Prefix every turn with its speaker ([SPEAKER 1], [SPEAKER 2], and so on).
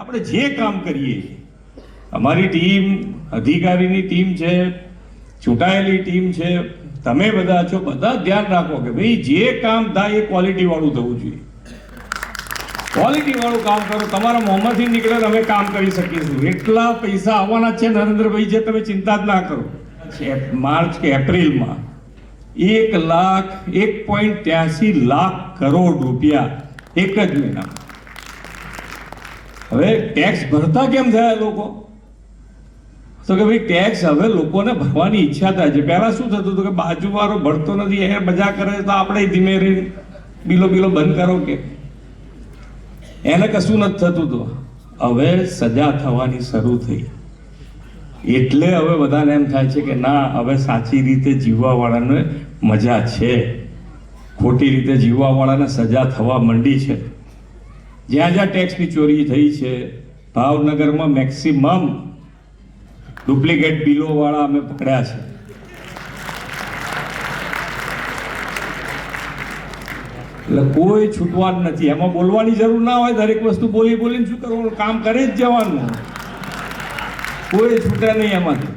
[SPEAKER 1] આપણે જે કામ કરીએ અમારી ટીમ અધિકારીની ટીમ છે, ચૂંટાયેલી ટીમ છે, તમે બધા છો, બધા ધ્યાન રાખો કે ભાઈ જે કામ થાય એ ક્વોલિટી વાળું થવું જોઈએ. ક્વોલિટી વાળું કામ કરો. તમારા મોંમાંથી નીકળે અમે કામ કરી શકીશું. એટલા પૈસા આવવાના છે નરેન્દ્રભાઈ, જે તમે ચિંતા જ ના કરો. માર્ચ કે એપ્રિલમાં 1.83 લાખ કરોડ રૂપિયા એક જ મહિનામાં. હવે ટેક્સ ભરતા કેમ થયા લોકો? તો કે ભાઈ ટેક્સ હવે લોકોને ભરવાની ઈચ્છા થાય છે. પહેલા શું થતું હતું કે બાજુવાળો ભરતો નથી, એ મજા કરે તો આપણે ધીમે રહીને બિલો બંધ કરો કે એને કશું નથી થતું. તો હવે સજા થવાની શરૂ થઈ. એટલે હવે બધાને એમ થાય છે કે ના, હવે સાચી રીતે જીવવા વાળાને મજા છે, ખોટી રીતે જીવવા વાળાને સજા થવા માંડી છે. જ્યાં જ્યાં ટેક્સની ચોરી થઈ છે, ભાવનગરમાં મેક્સિમમ ડુપ્લિકેટ બિલો વાળા અમે પકડ્યા છે. એટલે કોઈ છૂટવાનું નથી. એમાં બોલવાની જરૂર ના હોય. દરેક વસ્તુ બોલીને શું કરવાનું? કામ કરે જ જવાનું. કોઈ છૂટે નહીં એમાંથી.